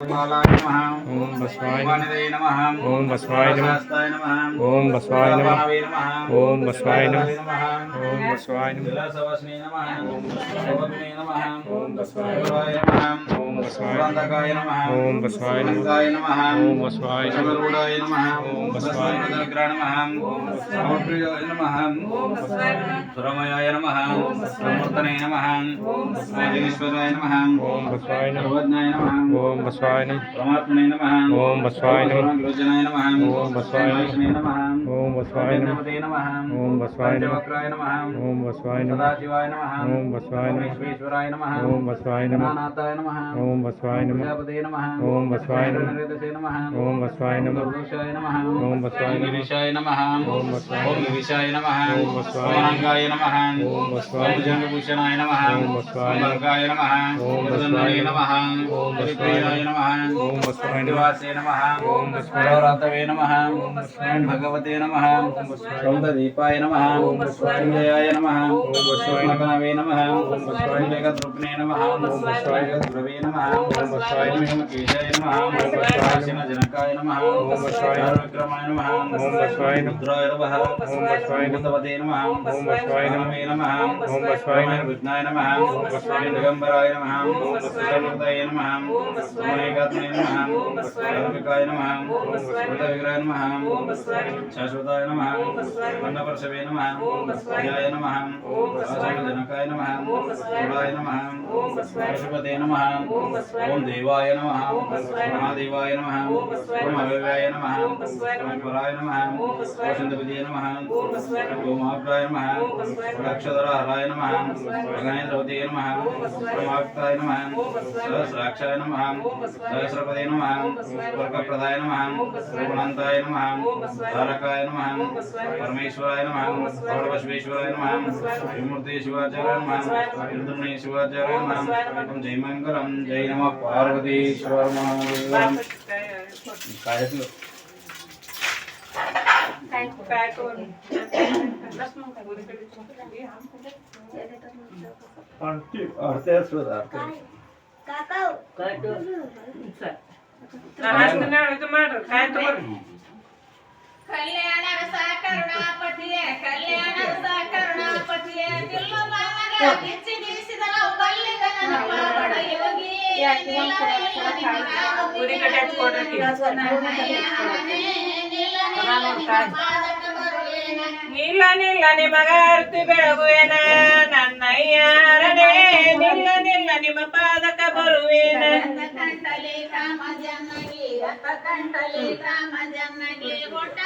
ओम बसवाय नमः। ओम बसवाय नमः। ओम बसवाय नमः। ओम बसवाय नमः। ओम बसवाय नमः। ओम बसवाय नमः। ओम बसवाय नमः। ओम बसवाय नमः। ओम बसवाय नमः। ओम बसवाय नमः। ओम बसवाय सुरमयाय नमः। समूर्तने नमः। जनेश्वराय नमः। ओम बसवाय नमः। ओम बसवाय नमः। परमात्मने नमः। ओम बसवाय नमः। लोचनाय नमः। ओम बसवाय नमः। ओम बसवाय नमः। ओम बसवाय नमः। ओम बसवाय नमः। सदाशिवाय नमः। ओम बसवाय नमः। विश्वेश्वराय नमः। ओम बसवाय नमः। नाथाय नमः। ओम बसवाय नमः। प्रजापते नमः। ओम बसवाय नमः। ओम बसवाय नमः। दुर्दोषाय नमः। ओम बसवाय नमः। गिरीशाय नमः। ओम बसवाय नमः। गिरीशाय नमः। ओम बसवाय नमः। नमः। ओम बसवाय भुजंगभूषणाय नमः। ओम बसवाय भर्गाय नमः। ओम बसवाय नमः। ओम बसवाय नमः। ओम बसवाय निवासे नमः। ओम बसवाय रातवे नमः। ओम बसवाय भगवते नमः। ओम बसवाय सौंददीपाय नमः। ओम बसवाय जयाय नमः। ओम बसवाय नमः नमः। ओम बसवाय जगद्रूपिणे नमः। ओम बसवाय जगद्रवे नमः। ओम बसवाय केशाय नमः। ओम बसवाय जनकाय नमः। ओम बसवाय विक्रमाय नमः। ओम बसवाय रुद्राय नमः। ओम बसवाय भूतपते नमः। ओम बसवाय नमः। ओम बसवाय विष्णाय नमः। ओम बसवाय दिगंबराय नमः। ओम बसवाय नमः। ओम बसवाय नमः। ओम बसवाय नमः। ओम बसवाय विग्रहाय नमः। ओम बसवाय शाश्वताय नमः। ओम बसवाय मंडपर्शवे नमः। ओम बसवाय नमः। ओम बसवाय जनकाय नमः। ओम बसवाय नमः। ओम बसवाय पशुपते नमः। ओम बसवाय ओम देवाय नमः। ओम बसवाय महादेवाय नमः। ओम बसवाय अव्ययाय नमः। ओम बसवाय पराय नमः। ओम बसवाय चंद्रपतिये नमः। ओम बसवाय गोमाप्राय नमः। ओम बसवाय अक्षधराय नमः। ओम बसवाय गणेशवते नमः। ओम बसवाय परमात्माय नमः। ओम बसवाय सहस्राक्षाय नमः। ओम बसवाय सहस्रपदे नमः। ओम बसवाय वर्गप्रदाय नमः। ओम बसवाय अनंताय नमः। ओम बसवाय तारकाय नमः। ओम बसवाय परमेश्वराय नमः। ओम बसवाय बसवेश्वराय नमः। ओम बसवाय विमूर्ति शिवाचार्य नमः। इंद्रने शिवाचार्य नमः। ओम जय मंगलम जय नमः पार्वतीश्वर महादेव काय काय करून आरती असतो आरती काका काय तो काय तो कल्याण रसा करुणापतिये कल्याण रसा करुणापतिये दिल्लो बाबा किच्ची दिसिदराव बल्लिदನ ಪರಪಡ ಯೋಗಿ ಪೂರಿ ಕಟ್ಯಾಚ್ ಕೊಡ್ರಿ ನಿಲ್ಲ ನಿಲ್ಲ ನಿಮಗ ಅರ್ತಿ ಬೆಳಗುವೆನ ನನ್ನಯ್ಯಾರನೇ ನಿಲ್ಲ ನಿಲ್ಲ ನಿಮ್ಮ ಪಾದಕ ಬರುವೇನ ಕಂಠಲಿ ಕಾಮ ಜನ್ನಗಿ ರಥ ಕಂಠಲಿ ಕಾಮ ಜನ್ನಗಿ ಹೊಟ್ಟ